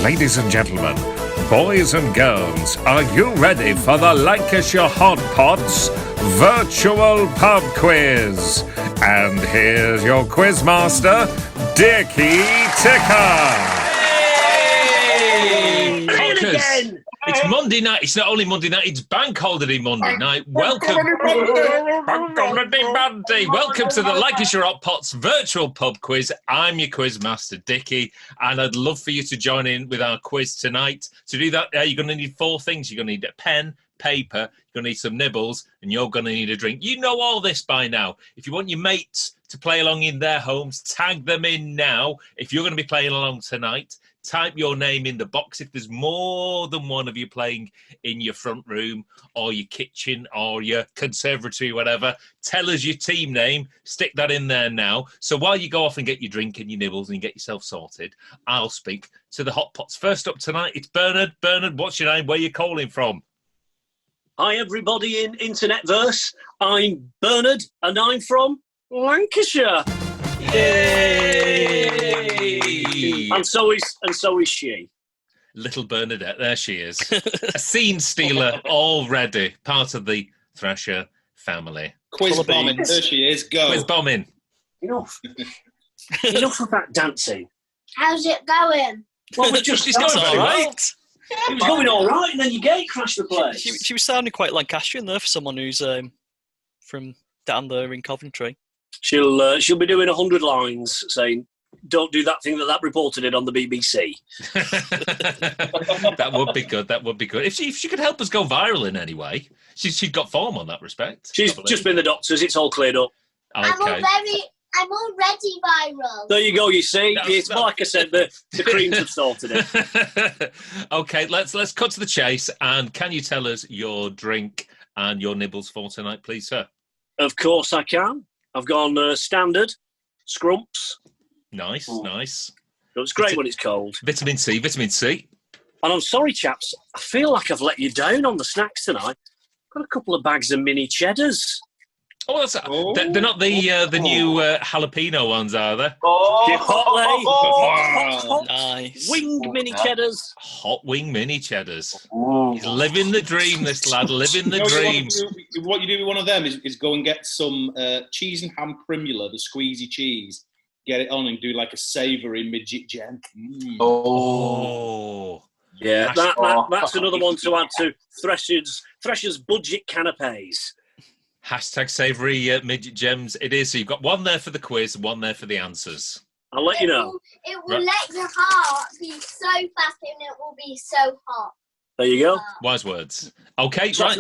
Ladies and gentlemen, boys and girls, are you ready for the Lancashire Hotpots Virtual Pub Quiz? And here's your quizmaster, Dickie Ticker. Again. It's Monday night. It's not only Monday night, it's Bank Holiday Monday night. Welcome. Bank Holiday Monday. Welcome to the Lancashire Hotpots Virtual Pub Quiz. I'm your quizmaster, Dickie, and I'd love for you to join in with our quiz tonight. To do that, you're going to need four things. You're going to need a pen, paper, you're going to need some nibbles, and you're going to need a drink. You know all this by now. If you want your mates to play along in their homes, tag them in now. If you're going to be playing along tonight, type your name in the box. If there's more than one of you playing in your front room or your kitchen or your conservatory, whatever, tell us your team name. Stick that in there now. So while you go off and get your drink and your nibbles and you get yourself sorted, I'll speak to the Hotpots. First up tonight, it's Bernard. Bernard, what's your name? Where are you calling from? Hi, everybody in Internetverse. I'm Bernard, and I'm from Lancashire. Yay! And so is she. Little Bernadette, there she is. A scene stealer already, part of the Thrasher family. Quiz bombing, there she is, go. Quiz bombing. Enough of that dancing. How's it going? Well, we just She's going all right. It was going all right, and then your gate crashed the place. She was sounding quite Lancashire there for someone who's from down there in Coventry. She'll be doing 100 lines saying, "Don't do that thing that reporter did on the BBC." That would be good. That would be good. If she could help us go viral in any way, she's got form on that respect. She's just been the doctors. It's all cleared up. Okay. I'm already viral. There you go. You see, it's like I said, the creams have sorted it. Okay, let's cut to the chase. And can you tell us your drink and your nibbles for tonight, please, sir? Of course I can. I've gone standard, scrumps. Nice, nice. It's great when it's cold. Vitamin C. And I'm sorry, chaps. I feel like I've let you down on the snacks tonight. Got a couple of bags of mini cheddars. Oh, they're not the new jalapeno ones, are they? Hot Nice. wing mini cheddars. Hot wing mini cheddars. He's living the dream, this lad, living the dream. What you do with one of them is go and get some cheese and ham primula, the squeezy cheese, get it on and do like a savoury midget gem. Oh. Yeah, that's another one to add to Thresher's budget canapes. Hashtag savoury midget gems. It is. So you've got one there for the quiz, one there for the answers. I'll let you know. It will let your heart be so fast and it will be so hot. There you go. Wise words. Okay, right.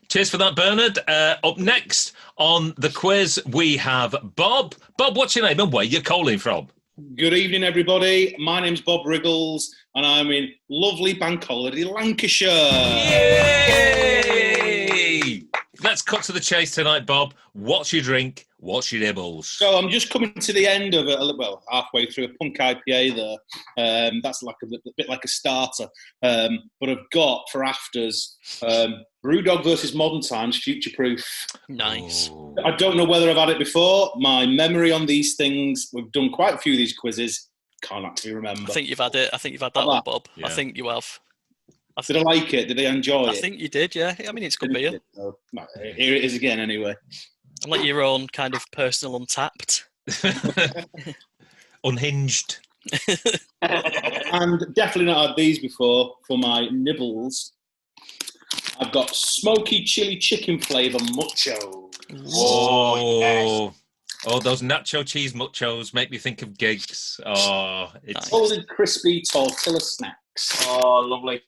Cheers for that, Bernard. Up next on the quiz, we have Bob. Bob, what's your name and where you're calling from? Good evening, everybody. My name's Bob Wriggles, and I'm in lovely Bank Holiday, Lancashire. Yay! Let's cut to the chase tonight, Bob. What's your drink? What's your nibbles? So I'm just coming to the end of it, well, halfway through a punk IPA there. That's like a bit like a starter. But I've got for afters Brewdog versus Modern Times, Future Proof. Nice. Oh. I don't know whether I've had it before. My memory on these things, we've done quite a few of these quizzes. Can't actually remember. I think you've had it. I think you've had that one, Bob. Yeah. I think you have. Did I like it? Did I enjoy it? I think you did, yeah. I mean, it's good beer. So, here it is again, anyway. And like your own kind of personal Untapped. Unhinged. And definitely not had these before for my nibbles. I've got smoky chili chicken flavour mucho. Oh, oh, those nacho cheese muchos make me think of gigs. Oh, it's Golden crispy tortilla snacks. Oh, lovely.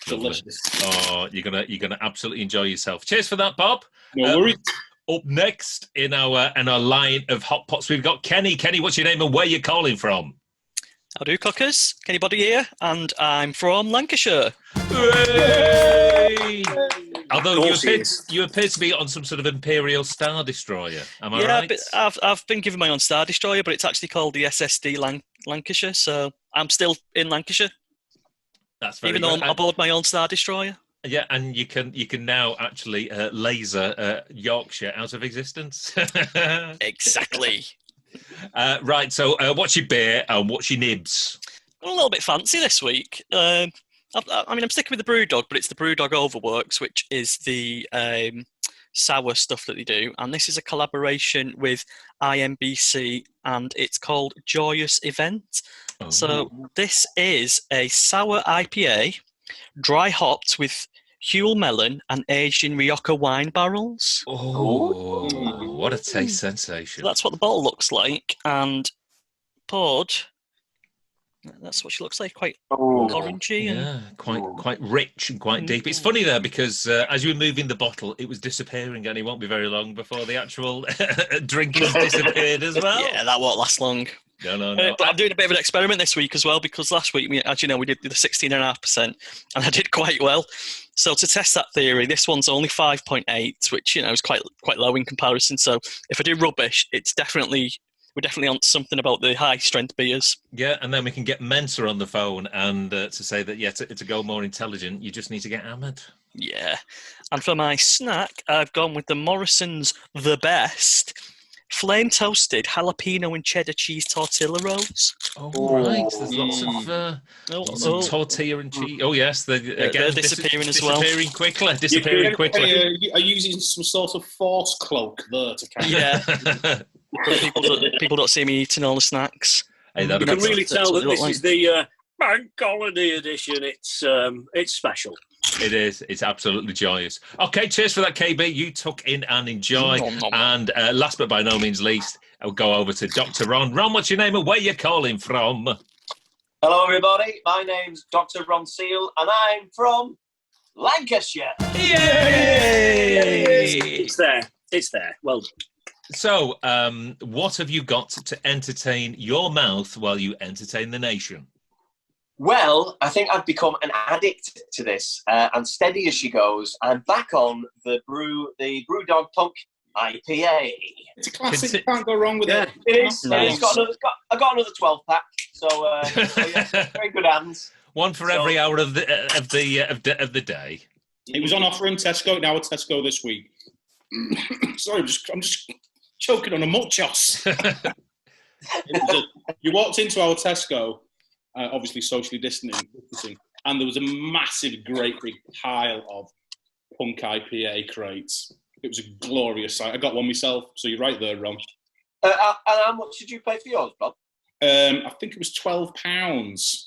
Delicious. Oh, you're gonna absolutely enjoy yourself. Cheers for that, Bob. No worries. Up next in our line of hot pots, we've got Kenny. Kenny, what's your name and where you calling from? How do, cookers? Kenny Body here, and I'm from Lancashire. Hooray! Although you appear to be on some sort of Imperial Star Destroyer, am I right? Yeah, I've been given my own Star Destroyer, but it's actually called the SSD Lancashire, so I'm still in Lancashire. That's very even though good. I'm aboard my own Star Destroyer. Yeah, and you can now actually laser Yorkshire out of existence. Exactly. Right, so what's your beer and what's your nibs? a little bit fancy this week. I mean, I'm sticking with the Brewdog, but it's the Brewdog Overworks, which is the sour stuff that they do. And this is a collaboration with IMBC, and it's called Joyous Event. Oh. So this is a sour IPA, dry hopped with Huel melon and aged in Rioja wine barrels. Oh, what a taste sensation. So that's what the bottle looks like. And poured... That's what she looks like, quite orangey. Yeah, quite rich and quite deep. It's funny there because as you were moving the bottle, it was disappearing, and it won't be very long before the actual drink has disappeared as well. Yeah, that won't last long. No. But I'm doing a bit of an experiment this week as well, because last week, as you know, we did the 16.5%, and I did quite well. So to test that theory, this one's only 5.8, which, you know, is quite low in comparison. So if I do rubbish, we're definitely on something about the high-strength beers. Yeah, and then we can get Mensa on the phone and to say that, to go more intelligent, you just need to get hammered. Yeah. And for my snack, I've gone with the Morrison's The Best flame-toasted jalapeno and cheddar cheese tortilla rolls. Oh, right. There's lots of tortilla and cheese. Oh, yes. They're disappearing as well. Disappearing quickly. Are you using some sort of force cloak there to catch? Yeah. People don't see me eating all the snacks. Hey, you can really tell that this is the Bank Holiday edition. It's special. It is. It's absolutely joyous. Okay, cheers for that, KB. You tuck in and enjoy. And last but by no means least, I'll go over to Dr. Ron. Ron, what's your name and where you calling from? Hello, everybody. My name's Dr. Ron Seal, and I'm from Lancashire. Yay! It's there. Well done. So, what have you got to entertain your mouth while you entertain the nation? Well, I think I've become an addict to this, and steady as she goes, I'm back on the Brewdog Punk IPA. It's a classic. You can't go wrong with it. It is. Nice. I've got another 12-pack, so yeah, very good hands. One for every hour of the day. It was on offer in Tesco. Now at Tesco this week. Sorry, I'm just choking on a muchos. You walked into our Tesco, obviously socially distancing, and there was a massive, great big pile of Punk IPA crates. It was a glorious sight. I got one myself, so you're right there, Ron. And how much did you pay for yours, Bob? I think it was £12.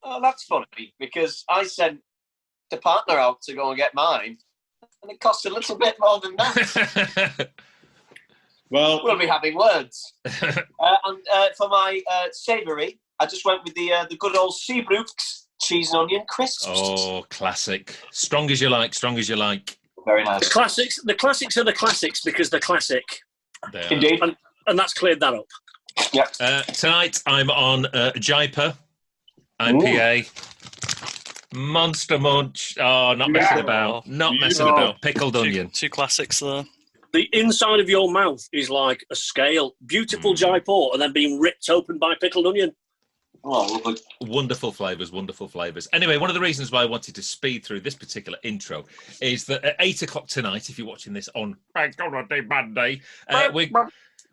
Oh, that's funny, because I sent the partner out to go and get mine, and it cost a little bit more than that. Well, we'll be having words. And for my savoury, I just went with the good old Seabrooks cheese and onion crisps. Oh, classic. Strong as you like. Very nice. The classics are the classics because they're classic. Indeed. And that's cleared that up. Yep. Tonight I'm on Jaipur IPA. Ooh. Monster Munch. Oh, not messing about. Pickled onion. Two classics there. The inside of your mouth is like a scale. Beautiful Jaipur and then being ripped open by pickled onion. Oh, lovely. Wonderful flavours. Anyway, one of the reasons why I wanted to speed through this particular intro is that at 8 o'clock tonight, if you're watching this on Bank Holiday Monday,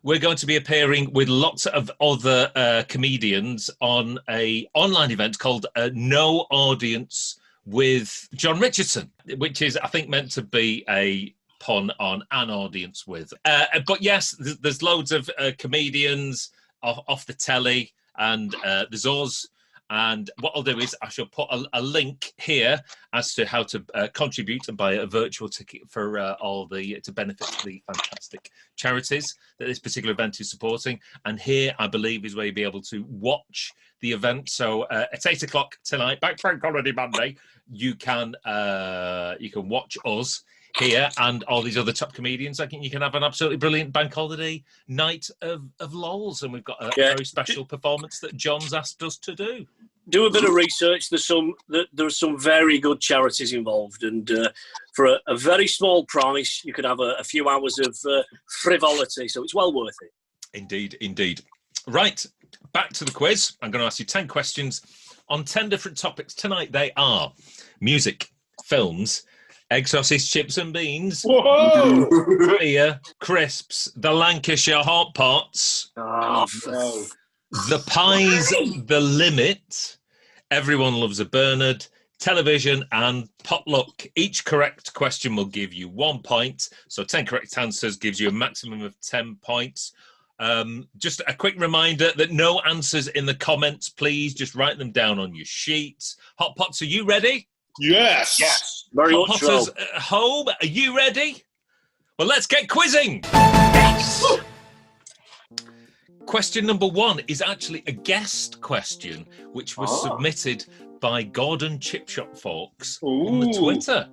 we're going to be appearing with lots of other comedians on an online event called No Audience with John Richardson, which is, I think, meant to be a pun on an audience with. But yes, there's loads of comedians off the telly, and there's us. And what I'll do is I shall put a link here as to how to contribute and buy a virtual ticket for to benefit the fantastic charities that this particular event is supporting. And here, I believe, is where you'll be able to watch the event. So at 8 o'clock tonight, Bank Holiday Monday, you can watch us here and all these other top comedians. I think you can have an absolutely brilliant bank holiday night of lols, and we've got a very special performance that John's asked us to do. Do a bit of research. There are some very good charities involved, and for a very small price, you could have a few hours of frivolity. So it's well worth it. Indeed. Right, back to the quiz. I'm going to ask you 10 questions on 10 different topics. Tonight they are music, films, egg sausage, chips and beans, beer, crisps, the Lancashire Hotpots, The Pie's The Limit, Everyone Loves a Bernard, Television, and Potluck. Each correct question will give you 1 point. So 10 correct answers gives you a maximum of 10 points. Just a quick reminder that no answers in the comments, please. Just write them down on your sheets. Hotpots, are you ready? Yes. Yes. Very much so. Hotpotters at home, are you ready? Well, let's get quizzing. Yes. Question number 1 is actually a guest question, which was submitted by Gordon Chipshot Forks on the Twitter.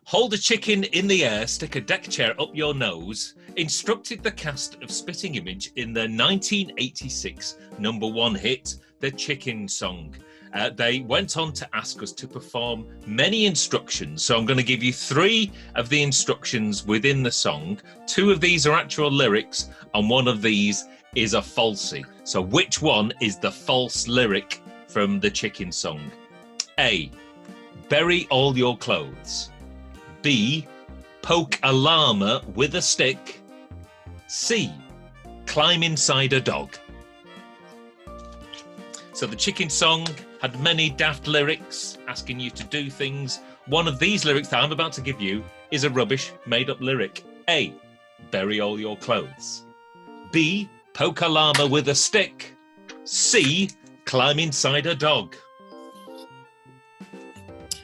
Hold a chicken in the air, stick a deck chair up your nose, instructed the cast of Spitting Image in their 1986 #1 hit, The Chicken Song. They went on to ask us to perform many instructions. So I'm going to give you 3 of the instructions within the song. 2 of these are actual lyrics, and 1 of these is a falsie. So which one is the false lyric from The Chicken Song? A, bury all your clothes. B, poke a llama with a stick. C, climb inside a dog. So The Chicken Song had many daft lyrics asking you to do things. One of these lyrics that I'm about to give you is a rubbish made-up lyric. A, bury all your clothes. B, poke a llama with a stick. C, climb inside a dog.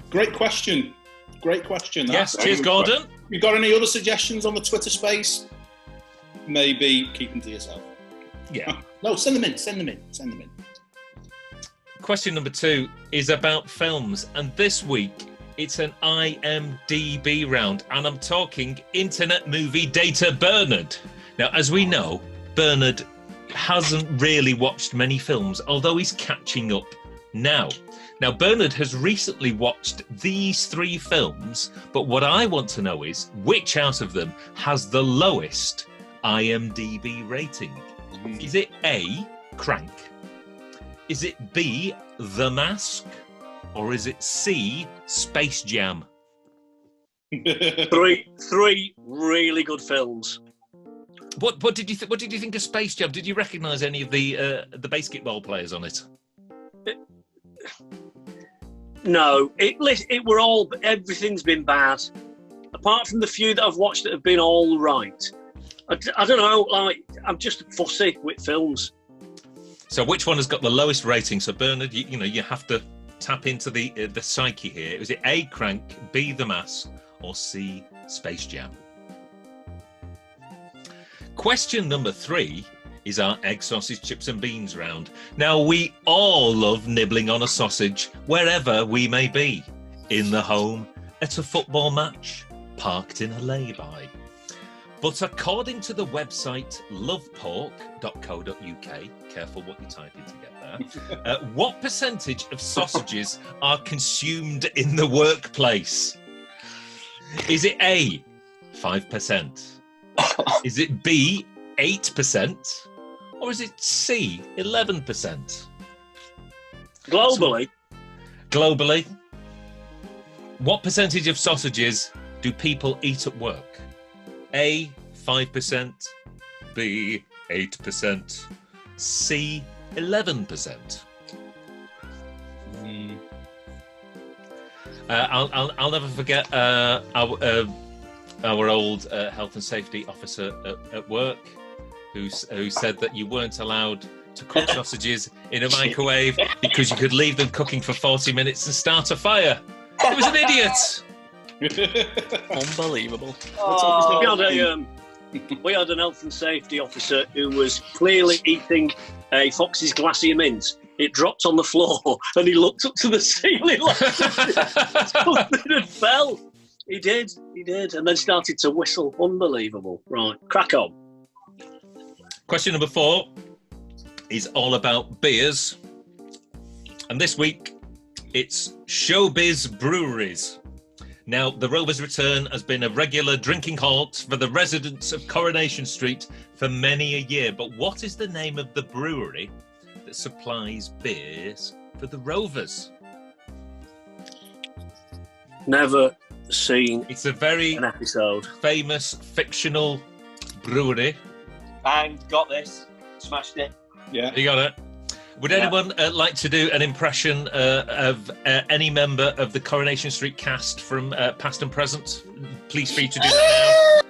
Great question. Great question. Yes, cheers, Gordon. You got any other suggestions on the Twitter space? Maybe keep them to yourself. Yeah. No, send them in. Send them in. Send them in. Question number 2 is about films, and this week it's an IMDb round, and I'm talking Internet Movie Data Bernard. Now, as we know, Bernard hasn't really watched many films, although he's catching up now. Now, Bernard has recently watched these 3 films, but what I want to know is which out of them has the lowest IMDb rating? Is it A, Crank? Is it B, The Mask? Or is it C, Space Jam? 3 really good films. What did you think of Space Jam? Did you recognise any of the basketball players on it? No, it were all. Everything's been bad, apart from the few that I've watched that have been all right. I don't know. Like, I'm just fussy with films. So which one has got the lowest rating? So Bernard, you have to tap into the psyche here. Was it A, Crank, B, The Mask, or C, Space Jam? Question number 3 is our egg, sausage, chips and beans round. Now, we all love nibbling on a sausage wherever we may be. In the home, at a football match, parked in a lay-by. But according to the website lovepork.co.uk, careful what you type in to get there, what percentage of sausages are consumed in the workplace? Is it A, 5%? Is it B, 8%? Or is it C, 11%? Globally? Globally, what percentage of sausages do people eat at work? A, 5%, B, 8%, C, 11%. I'll never forget our old health and safety officer at work who said that you weren't allowed to cook sausages in a microwave because you could leave them cooking for 40 minutes and start a fire. He was an idiot. Unbelievable. We had an health and safety officer who was clearly eating a Fox's Glacier Mint. It dropped on the floor and he looked up to the ceiling like something had fell. He did, and then started to whistle. Unbelievable. Right, crack on. Question number 4 is all about beers. And this week, it's Showbiz Breweries. Now, the Rovers' return has been a regular drinking halt for the residents of Coronation Street for many a year. But what is the name of the brewery that supplies beers for the Rovers? Never seen It's a very an episode. famous fictional brewery. Bang, got this. Smashed it. Yeah. You got it. Would anyone like to do an impression of any member of the Coronation Street cast from past and present? Please free to do that now.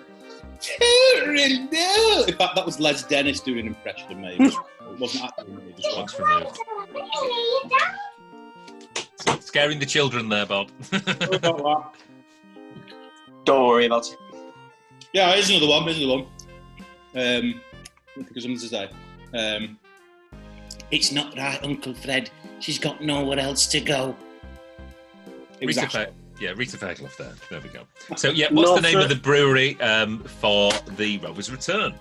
In fact, that was Les Dennis doing an impression of me. It wasn't actually me. Just Once removed. Scaring the children there, Bob. Don't worry about it. Yeah, here's another one. Because something to say. It's not right, Uncle Fred. She's got nowhere else to go. Rita Fairclough there. There we go. So, what's the name of the brewery for the Rover's Return?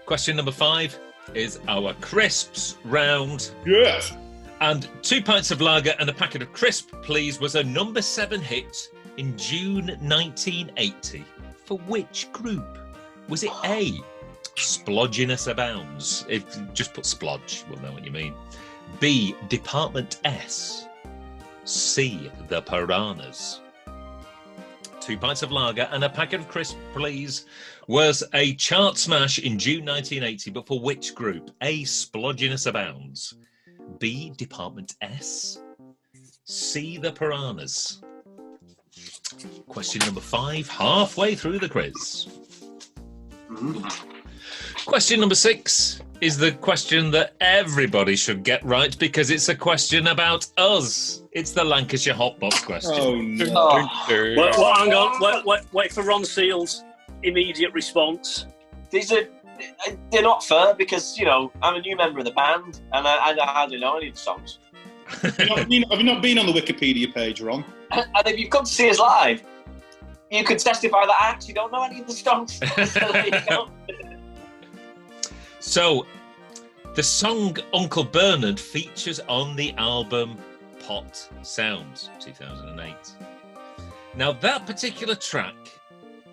Question number 5 is our crisps round. Yes. And 2 pints of lager and a packet of crisp, please, was a number 7 hit in June 1980. For which group? Was it A, Splodginess Abounds? If just put splodge, we'll know what you mean. B, Department S. C, The Piranhas. 2 pints of lager and a packet of crisp, please, was a chart smash in June 1980, but for which group? A, Splodginess Abounds. B, Department S. C, The Piranhas. Question number 5, halfway through the quiz. Question number 6 is the question that everybody should get right because it's a question about us. It's the Lancashire Hotpots question. Oh, no. Well, hang on. Wait for Ron Seale's immediate response. They're not fair because, I'm a new member of the band and I hardly know any of the songs. Have you not been on the Wikipedia page, Ron? And if you've come to see us live, you could testify that I actually don't know any of the songs. So there you go. So, the song Uncle Bernard features on the album Pot Sounds, 2008. Now, that particular track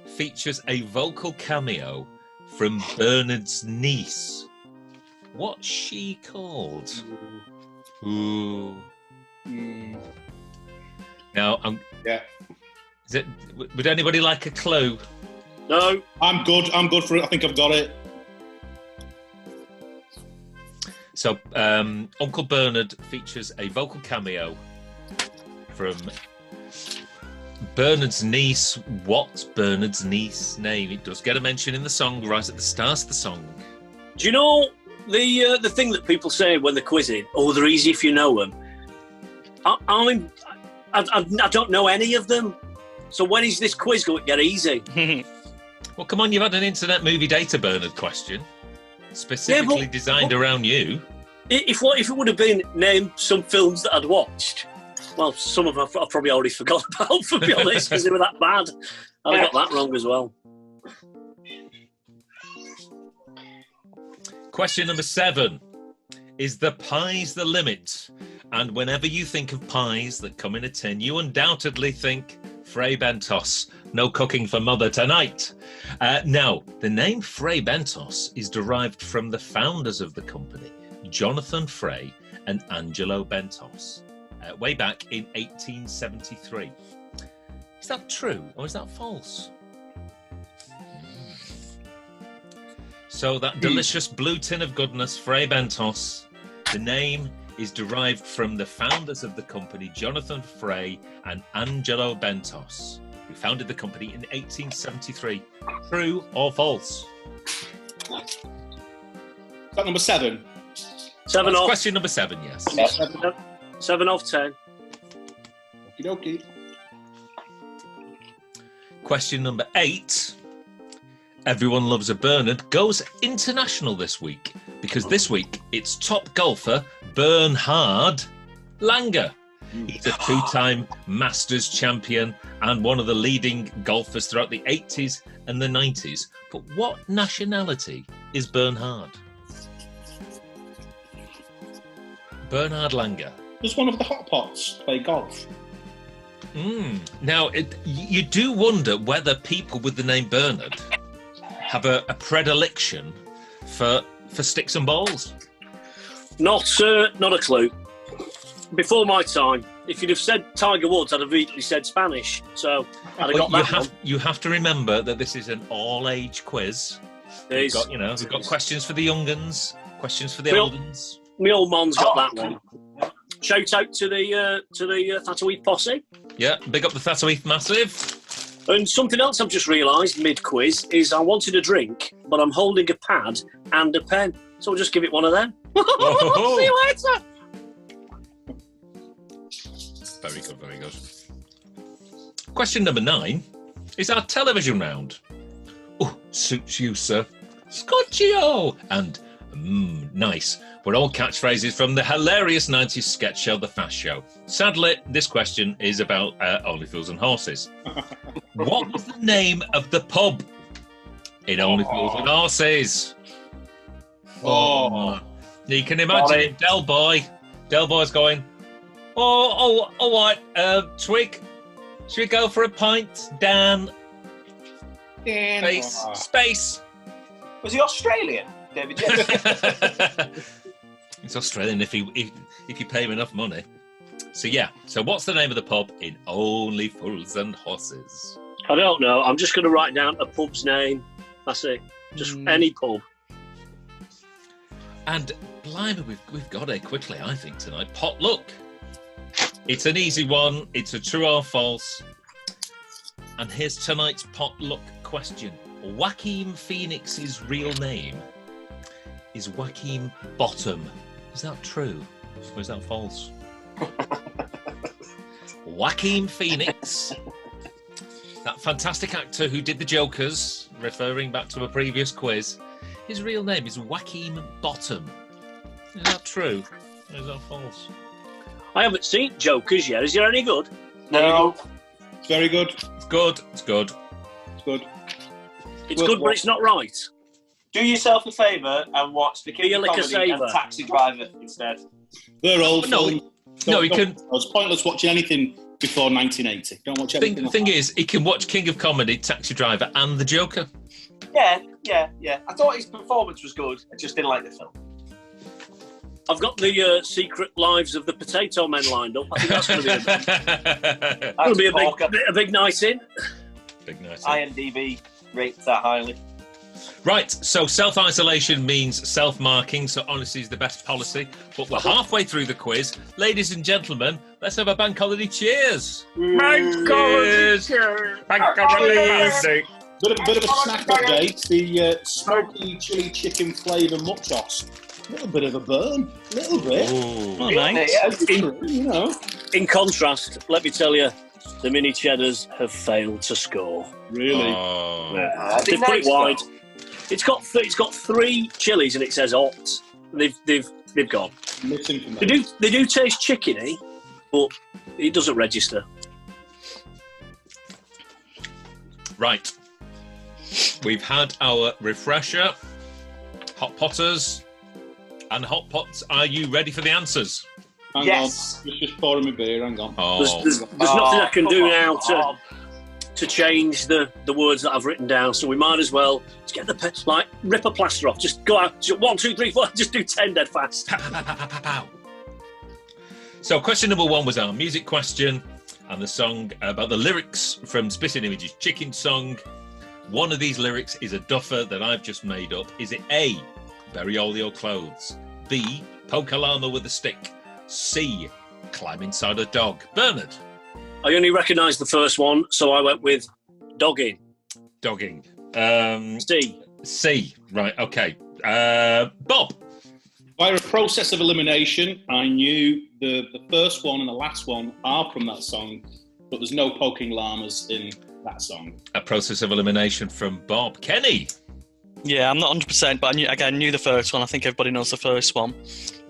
features a vocal cameo from Bernard's niece. What's she called? Ooh. Now, would anybody like a clue? No. I'm good for it. I think I've got it. So, Uncle Bernard features a vocal cameo from Bernard's niece. What's Bernard's niece's name? It does get a mention in the song right at the start of the song. Do you know the thing that people say when they're quizzing? Oh, they're easy if you know them. I don't know any of them. So when is this quiz going to get easy? Well, come on, you've had an Internet Movie Data Bernard question. Specifically designed around you. If it would have been name some films that I'd watched, well, some of them I've probably already forgot about, to be honest, because they were that bad. I got that wrong as well. Question number 7. Is the pies the limit? And whenever you think of pies that come in a tin, you undoubtedly think Fray Bentos. No cooking for mother tonight. Now, the name Fray Bentos is derived from the founders of the company, Jonathan Fray and Angelo Bentos, way back in 1873. Is that true or is that false? So that delicious blue tin of goodness, Fray Bentos, the name is derived from the founders of the company, Jonathan Fray and Angelo Bentos, who founded the company in 1873. True or false? Is that number 7? 7 off. Question number 7, yes. 7 off 10. Okie dokie. Question number 8. Everyone Loves a Bernard goes international this week because this week it's top golfer Bernhard Langer. He's a 2-time Masters champion and one of the leading golfers throughout the 80s and the 90s. But what nationality is Bernhard? Bernhard Langer. Does one of the Hotpots play golf? Now, you do wonder whether people with the name Bernard have a predilection for sticks and balls. Not a clue. Before my time, if you'd have said Tiger Woods, I'd have immediately said Spanish. So I'd have got that one. You have to remember that this is an all-age quiz. We've got, we've got questions for the young uns, questions for the old uns. My old man's got that one. Shout out to the Thatterweath posse. Yeah, big up the Thatterweath massive. And something else I've just realised mid-quiz is I wanted a drink, but I'm holding a pad and a pen. So I'll just give it one of them. Oh. See you later. Very good, very good. Question number 9 is our television round. Oh, suits you, sir. Scotchio! And nice. We're all catchphrases from the hilarious 90s sketch show, The Fast Show. Sadly, this question is about Only Fools and Horses. What was the name of the pub in Only Fools and Horses? Oh. You can imagine it, Del Boy's going, all right, Twig, should we go for a pint? Dan. Space. Was he Australian, David Jensen? He's Australian if you pay him enough money. So what's the name of the pub in Only Fools and Horses? I don't know. I'm just going to write down a pub's name. That's it. Just any pub. And blimey, we've got it quickly, I think, tonight. Potluck. It's an easy one. It's a true or false. And here's tonight's potluck question. Joaquin Phoenix's real name is Joaquin Bottom. Is that true or is that false? Joaquin Phoenix, that fantastic actor who did the Jokers, referring back to a previous quiz, his real name is Joaquin Bottom. Is that true or is that false? I haven't seen Jokers yet. Is it any good? No. It's very good. It's good. It's good, but it's not right. Do yourself a favour and watch The King of Comedy and Taxi Driver instead. They're old. You can. It's pointless watching anything before 1980. Don't watch anything. The thing is, he can watch King of Comedy, Taxi Driver, and The Joker. Yeah. I thought his performance was good. I just didn't like the film. I've got the Secret Lives of the Potato Men lined up. I think that's going to be a big night in. Big night in. IMDb rates that highly. Right, so self-isolation means self-marking, so honesty is the best policy. But we're halfway through the quiz. Ladies and gentlemen, let's have a bank holiday cheers. Bank holiday cheers. Bank holiday Monday. Bit of a snack update. The smoky chili chicken flavour muchos. A little bit of a burn. A little bit. Oh, nice. In contrast, let me tell you, the mini cheddars have failed to score. Really? They put it wide. It's got 3 chilies and it says hot. They've gone. They do taste chickeny, but it doesn't register. Right. We've had our refresher. Hot Potters and Hot Pots, are you ready for the answers? Hang on. Just pouring my beer. Hang on. There's nothing I can do now to change the words that I've written down, so we might as well just get the rip a plaster off. Just go out. 1, 2, 3, 4. Just do 10 dead fast. Pow, pow, pow, pow, pow, pow. So question number 1 was our music question, and the song about the lyrics from Spitting Image's Chicken Song. One of these lyrics is a duffer that I've just made up. Is it A, bury all your clothes, B, poke a llama with a stick, C, climb inside a dog? Bernard? I only recognised the first one, so I went with dogging. Dogging. C. Right, okay. Bob? By a process of elimination, I knew the first one and the last one are from that song, but there's no poking llamas in that song. A process of elimination from Bob. Kenny? Yeah, I'm not 100%, but I knew the first one. I think everybody knows the first one.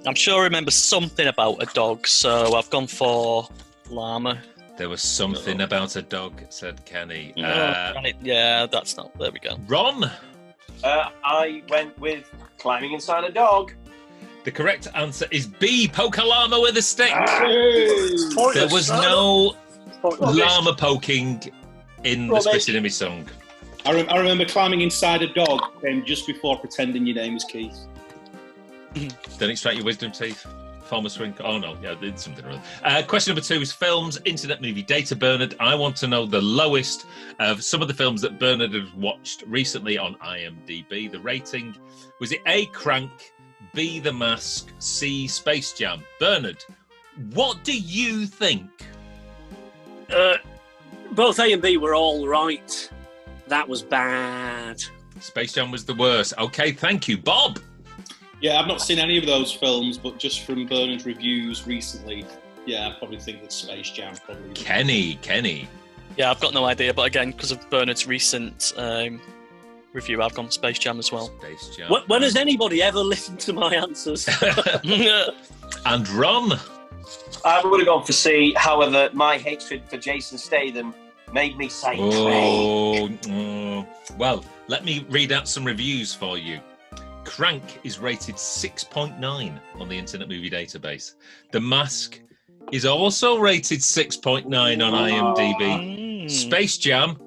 I'm sure I remember something about a dog, so I've gone for llama. There was something about a dog, said Kenny. Yeah, that's not... There we go. Ron? I went with climbing inside a dog. The correct answer is B, poke a llama with a stick. There was no llama poking in the Spitting Image song. I remember climbing inside a dog just before pretending your name was Keith. Don't extract your wisdom teeth. Farmer Swing. Oh, no. Yeah, it's something or other. Question number 2 is films, internet movie data. Bernard, I want to know the lowest of some of the films that Bernard has watched recently on IMDb. The rating, was it A, Crank, B, The Mask, C, Space Jam? Bernard, what do you think? Both A and B were all right. That was bad. Space Jam was the worst. Okay, thank you. Bob? Yeah, I've not seen any of those films, but just from Bernard's reviews recently, yeah, I probably think that Space Jam probably... Kenny. Yeah, I've got no idea, but again, because of Bernard's recent review, I've gone Space Jam as well. Space Jam. When has anybody ever listened to my answers? And Ron? I would have gone for C. However, my hatred for Jason Statham made me say Crank. Well, let me read out some reviews for you. Crank is rated 6.9 on the Internet Movie Database. The Mask is also rated 6.9 on IMDb. Space Jam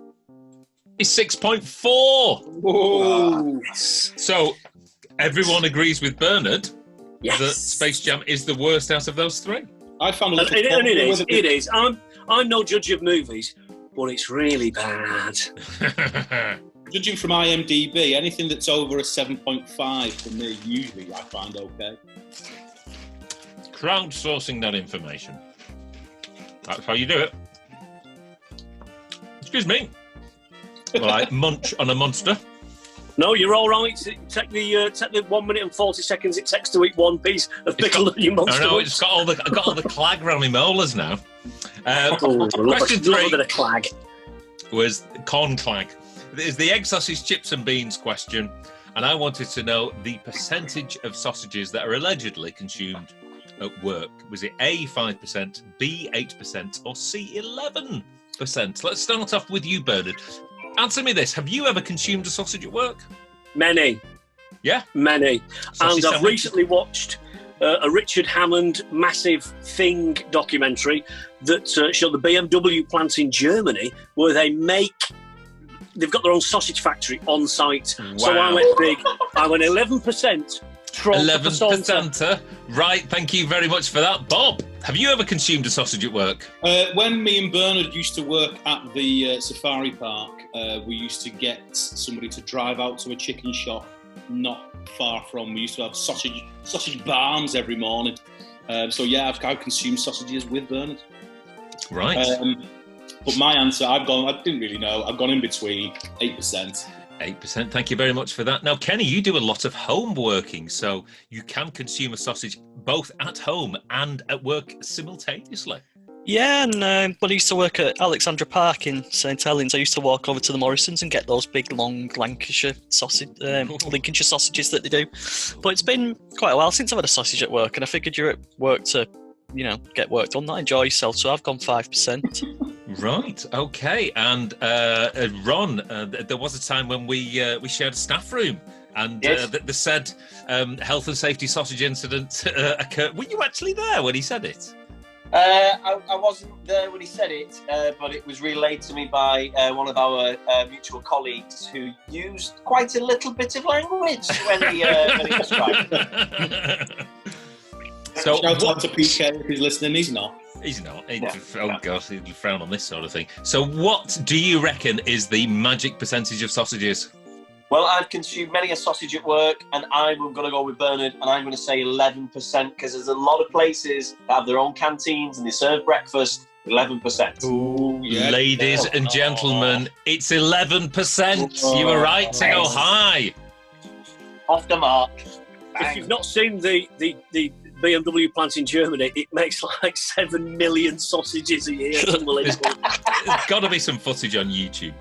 is 6.4. Whoa. So everyone agrees with Bernard that Space Jam is the worst out of those 3. I found a little it is. I'm no judge of movies, but it's really bad. Judging from IMDb, anything that's over a 7.5 for me, usually I find okay. Crowdsourcing that information. That's how you do it. Excuse me. Well, I munch on a monster. No, you're all right. Take the 1 minute and 40 seconds it takes to eat one piece of pickle that you monster. I know, it's got all the clag around my molars now. Question 3 bit of clag. Was corn clag. It's the egg sausage, chips and beans question, and I wanted to know the percentage of sausages that are allegedly consumed at work. Was it A, 5%, B, 8%, or C, 11%? Let's start off with you, Bernard. Answer me this. Have you ever consumed a sausage at work? Many. Yeah? Many. Sausage I've sandwich? recently watched a Richard Hammond massive Thing documentary that showed the BMW plant in Germany where they've got their own sausage factory on site. Wow. So I went big. I went 11%. 11%. Right, thank you very much for that. Bob, have you ever consumed a sausage at work? When me and Bernard used to work at the safari park, we used to get somebody to drive out to a chicken shop not far from. We used to have sausage barns every morning. So yeah, I've consumed sausages with Bernard. Right. But my answer, I didn't really know. I've gone in between 8%. 8%. Thank you very much for that. Now, Kenny, you do a lot of home working, so you can consume a sausage both at home and at work simultaneously. Yeah, and when I used to work at Alexandra Park in St Helens, I used to walk over to the Morrisons and get those big, long Lincolnshire sausages that they do. But it's been quite a while since I've had a sausage at work, and I figured you're at work to, get work done, not enjoy yourself, so I've gone 5%. Right, okay. And Ron, there was a time when we shared a staff room, and the said health and safety sausage incident occurred. Were you actually there when he said it? I wasn't there when he said it, but it was relayed to me by one of our mutual colleagues who used quite a little bit of language when he described it. So, shout out to PK if he's listening. He's not. He's not. Oh, God, he'd frown on this sort of thing. So what do you reckon is the magic percentage of sausages? Well, I've consumed many a sausage at work, and I'm going to go with Bernard, and I'm going to say 11%, because there's a lot of places that have their own canteens and they serve breakfast. 11%. Ooh, yeah. Ladies and gentlemen, it's 11%. You were right to go high. Off the mark. If you've not seen the BMW plant in Germany, it makes like 7 million sausages a year. It's unbelievable. There's got to be some footage on YouTube.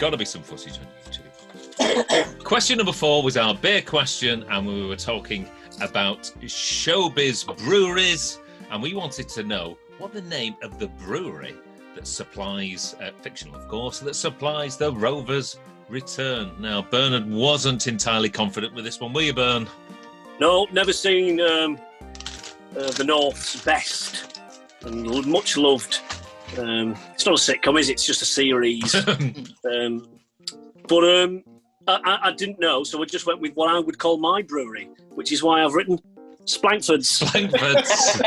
Question number 4 was our beer question, and we were talking about showbiz breweries, and we wanted to know what the name of the brewery that supplies, fictional of course, that supplies the Rovers Return. Now, Bernard wasn't entirely confident with this one, were you, Bern? No, never seen the North's Best, and much loved. It's not a sitcom, is it? It's just a series. But I didn't know, so I just went with what I would call my brewery, which is why I've written Splankfords. Splankfords.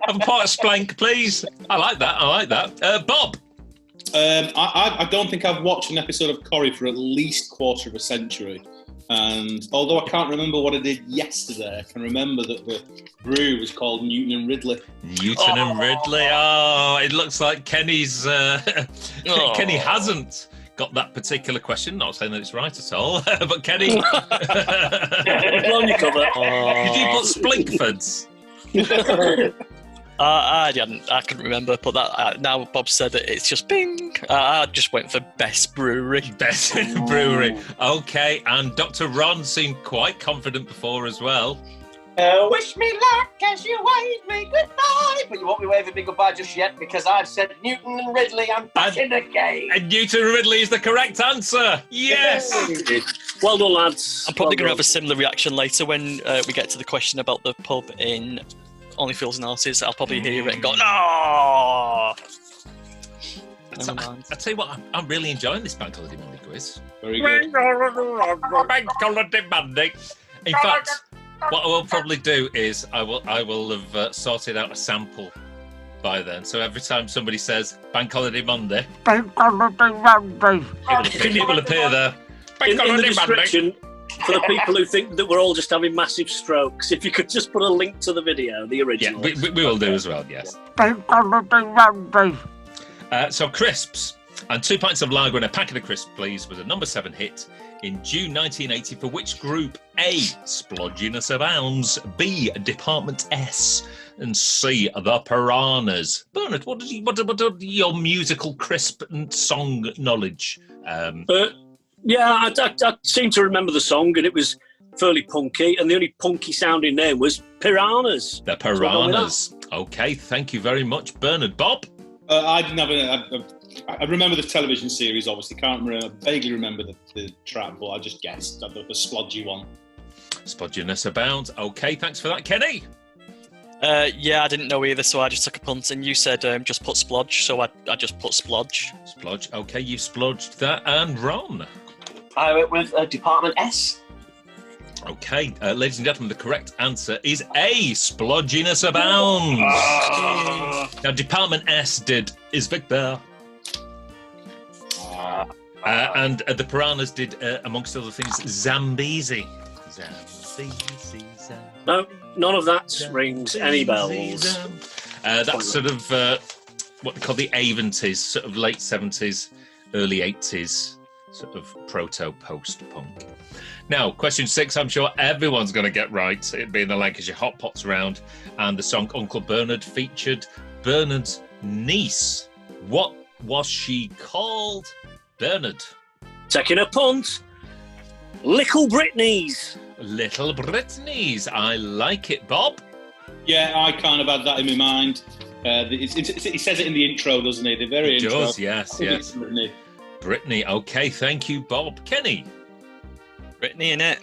Have a part of Splank, please. I like that. Bob. I don't think I've watched an episode of Corrie for at least quarter of a century. And although I can't remember what I did yesterday, I can remember that the brew was called Newton and Ridley. Newton and Ridley. Oh, it looks like Kenny's... Kenny hasn't got that particular question. Not saying that it's right at all, but Kenny... Blown your cover. Did you put Splinkfords? I didn't. I couldn't remember. But that now Bob said that it's just bing. I just went for best brewery. Best brewery. Okay, and Dr. Ron seemed quite confident before as well. Wish me luck as you wave me goodbye. But you won't be waving me goodbye just yet because I've said Newton and Ridley. I'm back in the game. And Newton and Ridley is the correct answer. Yes. Well done, lads. I'm probably going to have a similar reaction later when we get to the question about the pub in Only Fools and Horses. I'll probably hear it and go, no! Never mind. I tell you what, I'm really enjoying this Bank Holiday Monday quiz. Very good. Bank Holiday Monday. In fact, what I will probably do is I will have sorted out a sample by then. So every time somebody says Bank Holiday Monday, it will appear there. In the description, for the people who think that we're all just having massive strokes, if you could just put a link to the video, the original. Yeah, we will do as well, yes. So crisps. And 2 pints of lager and a packet of crisps, please, was a number 7 hit in June 1980 for which group? A. Splodginess Abounds, B. Department S, and C. The Piranhas. Bernard, what are your musical crisp and song knowledge? Yeah, I seem to remember the song, and it was fairly punky, and the only punky sounding name was Piranhas. The Piranhas. Okay, thank you very much, Bernard. Bob? I remember the television series, obviously. Vaguely remember the track, but I just guessed. The splodgy one. Splodginess Abounds. Okay, thanks for that, Kenny. Yeah, I didn't know either, so I just took a punt. And you said just put splodge, so I just put splodge. Splodge. Okay, you splodged that. And Ron? I went with Department S. Okay, ladies and gentlemen, the correct answer is A. Splodginess Abounds. Now, Department S did Is Vic Bear. And the Piranhas did, amongst other things, Zambezi. No, none of that rings any bells. That's sort of what they call the Aventies, sort of late 70s, early 80s, sort of proto-post-punk. Now, question 6, I'm sure everyone's going to get right. It being the Lancashire Hotpots round, and the song Uncle Bernard featured Bernard's niece. What was she called? Bernard? Taking a punt. Little Britneys. Little Britneys. I like it, Bob. Yeah, I kind of had that in my mind. He says it in the intro, doesn't he? The very intro. It does, yes. Brittany. Okay, thank you, Bob. Kenny? Brittany, innit?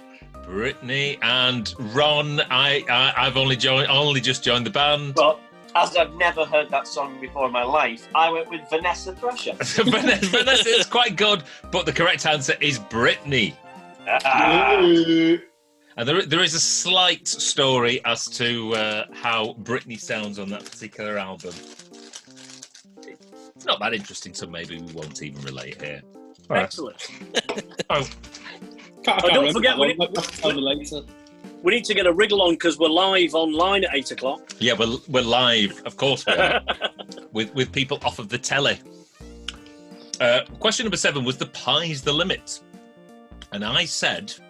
Brittany. And Ron, I've only just joined the band. But as I've never heard that song before in my life, I went with Vanessa Thrasher. Vanessa is quite good, but the correct answer is Brittany. And there is a slight story as to how Brittany sounds on that particular album. It's not that interesting, so maybe we won't even relate here. Excellent. Don't forget, we need to get a wriggle on because we're live online at 8 o'clock. Yeah, we're live, of course we are, with people off of the telly. Question number 7 was the pie's the limit. And I suggested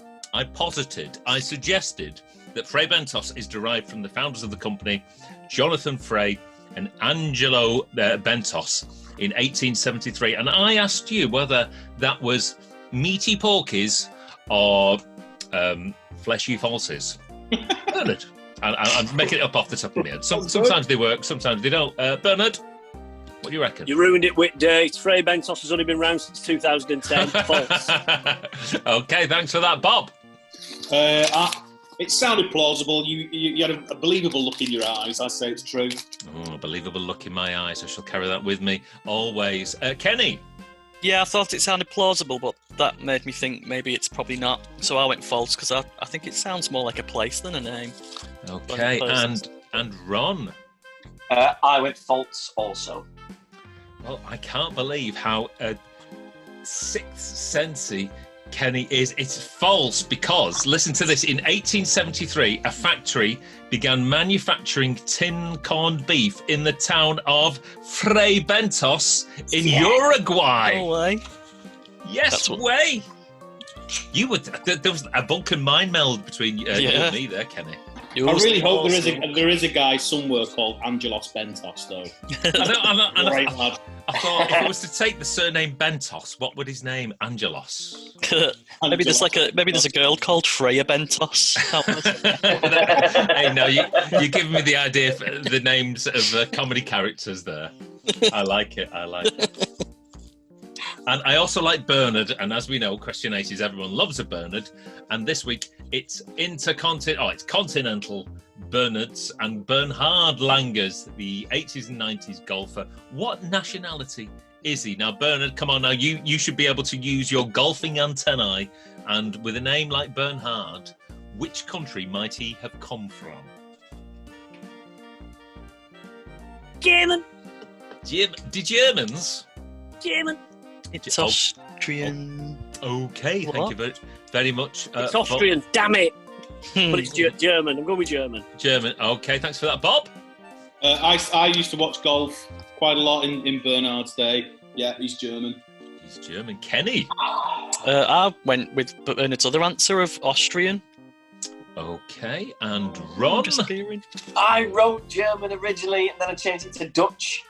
that Fray Bentos is derived from the founders of the company, Jonathan Fray and Angelo Bentos, in 1873. And I asked you whether that was meaty porkies or fleshy falsies. Bernard. I'm making it up off the top of my head. Sometimes they work, sometimes they don't. Bernard, what do you reckon? You ruined it, Whitday. Frey Bentos has only been around since 2010. False. Okay, thanks for that, Bob. It sounded plausible. You had a believable look in your eyes. I say it's true. Oh, a believable look in my eyes. I shall carry that with me always. Kenny? Yeah, I thought it sounded plausible, but that made me think maybe it's probably not. So I went false because I think it sounds more like a place than a name. Okay, and Ron. I went false also. Well, I can't believe how sixth sensey Kenny is. It's false because, listen to this, in 1873, a factory began manufacturing tin corned beef in the town of Fray Bentos in Uruguay. No way. Yes, way. You would. There was a Vulcan mind meld between you and me there, Kenny. I really hope there is a guy somewhere called Angelos Bentos, though. I thought if it was to take the surname Bentos, what would his name? Angelos. Maybe there's a girl called Freya Bentos. Hey, no, you're giving me the idea for the names of comedy characters there. I like it. And I also like Bernard, and as we know, question 8 is everyone loves a Bernard, and this week it's continental Bernards and Bernhard Langers, the 80s and 90s golfer. What nationality is he? Now, Bernard, come on now, you should be able to use your golfing antennae, and with a name like Bernhard, which country might he have come from? German. The Germans? German. It's Austrian. Okay, thank you very much. It's Austrian, damn it. But it's German. I'm going with German. German. Okay, thanks for that, Bob. I used to watch golf quite a lot in Bernard's day. Yeah, he's German. He's German. Kenny? I went with Bernard's other answer of Austrian. Okay, and Ron? I wrote German originally, and then I changed it to Dutch.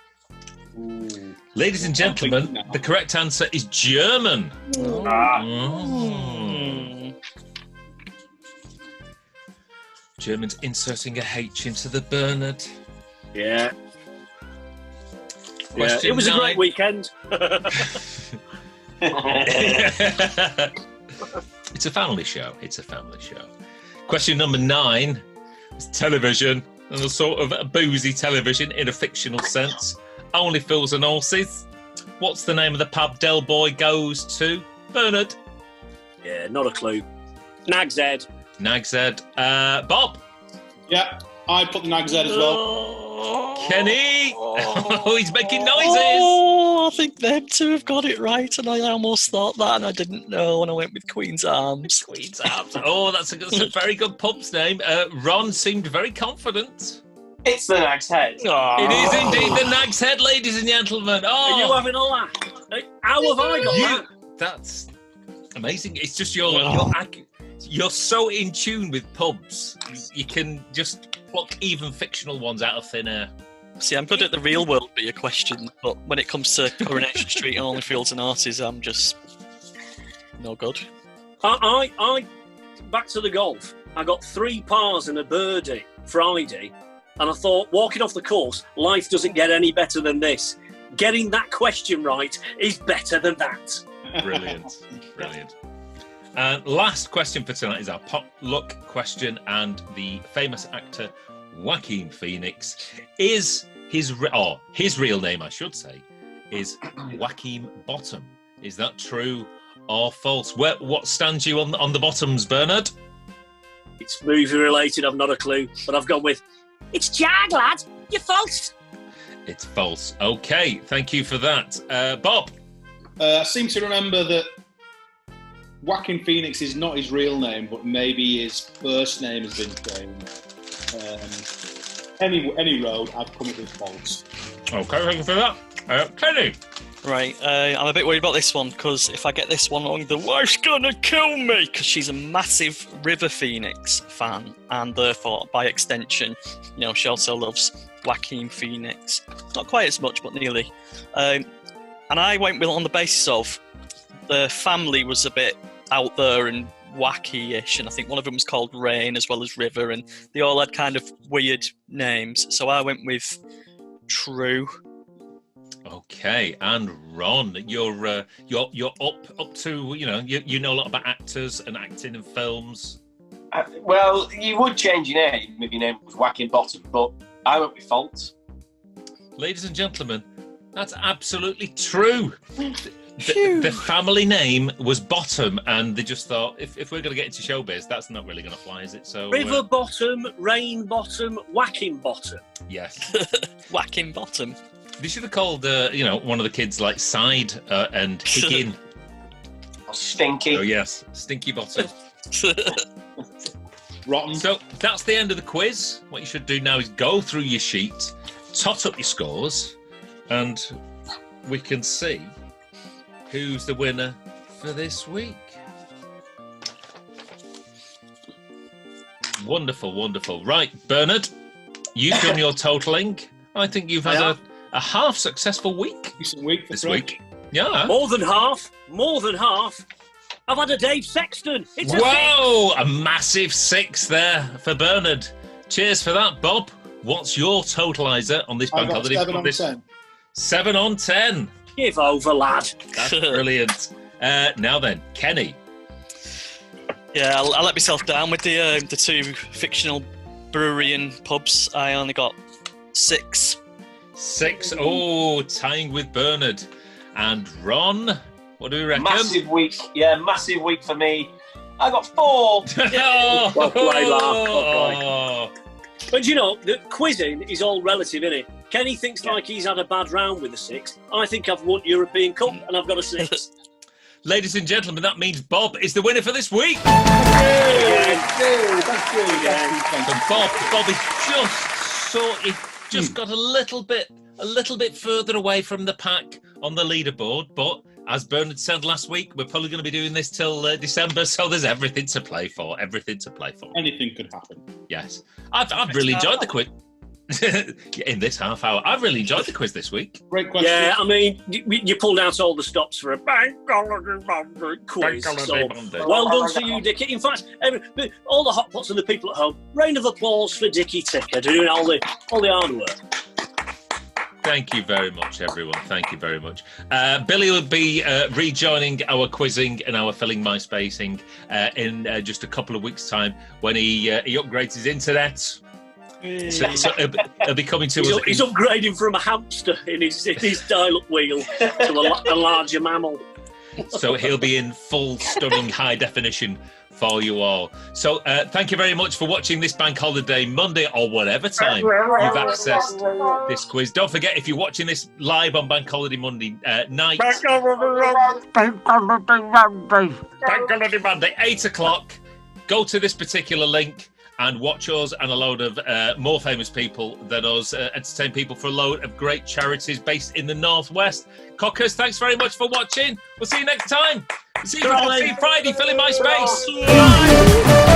Ooh. Ladies and gentlemen, the correct answer is German. Germans inserting a H into the Bernard. Yeah. It was 9. A great weekend. It's a family show. Question number 9 is television, and a sort of a boozy television in a fictional sense. Only fools and horses. What's the name of the pub Del Boy goes to? Bernard? Yeah, not a clue. NAGS Ed. Bob? Yeah, I put the NAGS Ed as well. Kenny? Oh, he's making noises. Oh, I think them two have got it right, and I almost thought that, and I didn't know, and I went with Queen's Arms. Queen's Arms. Oh, that's a very good pub's name. Ron seemed very confident. It's the NAGS Head. Oh. It is indeed the NAGS Head, ladies and gentlemen. Oh, are you having all that? How have I got that? That's amazing. It's just you're so in tune with pubs. You can just pluck even fictional ones out of thin air. See, I'm good at the real world beer question, but when it comes to Coronation Street and Only Fields and Horses, I'm just no good. I back to the golf. I got 3 pars and a birdie Friday. And I thought, walking off the course, life doesn't get any better than this. Getting that question right is better than that. Brilliant. And last question for tonight is our potluck question, and the famous actor Joaquin Phoenix is his real name, I should say, is Joaquin Bottom. Is that true or false? What stands you on the bottoms, Bernard? It's movie related. I've not a clue, but I've gone with. It's Jag, lad. You're false. It's false. Okay, thank you for that. Bob? I seem to remember that Joaquin Phoenix is not his real name, but maybe his first name has been changed. Any road, I've come up with false. Okay, thank you for that. Kenny? Right, I'm a bit worried about this one, because if I get this one wrong, the wife's gonna kill me, because she's a massive River Phoenix fan, and therefore, by extension, she also loves Joaquin Phoenix. Not quite as much, but nearly. And I went with it on the basis of the family was a bit out there and wacky-ish, and I think one of them was called Rain as well as River, and they all had kind of weird names, so I went with true. Okay, and Ron, you're up to you know a lot about actors and acting in films. Well, you would change your name if your name was Joaquin Bottom, but I won't be false. Ladies and gentlemen, that's absolutely true. The family name was Bottom, and they just thought, if we're going to get into showbiz, that's not really going to fly, is it? So River Bottom, Rain Bottom, Whacking Bottom. Yes. Whacking Bottom. They should have called, one of the kids like Side and Higgin. Stinky. Oh, yes. Stinky Bottom. Rotten. So that's the end of the quiz. What you should do now is go through your sheet, tot up your scores, and we can see who's the winner for this week. Wonderful, wonderful. Right, Bernard, you've done your totalling. I think you've had a half successful week. Decent week this week. Yeah. More than half. I've had a Dave Sexton. It's Whoa! A massive 6 there for Bernard. Cheers for that, Bob. What's your totalizer on this bank holiday? 7 on 10. 7 on 10. Give over, lad. That's brilliant. Now then, Kenny. Yeah, I'll let myself down with the 2 fictional brewery and pubs. I only got 6. 6. Oh, tying with Bernard. And Ron, what do we reckon? Massive week. Yeah, massive week for me. I got 4. Oh! Well played, lad. But you know, the quizzing is all relative, isn't it? Kenny thinks like he's had a bad round with a 6. I think I've won European Cup and I've got a 6. Ladies and gentlemen, that means Bob is the winner for this week. Thank So Bob is just got a little bit further away from the pack on the leaderboard, but as Bernard said last week, we're probably going to be doing this till December, so there's everything to play for. Anything could happen. Yes. I've really enjoyed the quiz. In this half hour. I've really enjoyed the quiz this week. Great question. Yeah, I mean, you pulled out all the stops for a bank holiday quiz. Well done to you, Dickie. In fact, all the Hotpots and the people at home, round of applause for Dickie Ticker doing all the hard work. Thank you very much, everyone. Thank you very much. Billy will be rejoining our quizzing and our filling my spacing in just a couple of weeks' time when he upgrades his internet. So he'll be coming to us. He's upgrading from a hamster in his dial-up wheel to a larger mammal. So he'll be in full, stunning high definition for you all. So thank you very much for watching this Bank Holiday Monday or whatever time you've accessed this quiz. Don't forget, if you're watching this live on Bank Holiday Monday night, Bank Holiday Monday, 8 o'clock, go to this particular link and watch us and a load of more famous people than us entertain people for a load of great charities based in the Northwest. Cockers, thanks very much for watching. We'll see you next time. See you Friday, filling my space. Bye.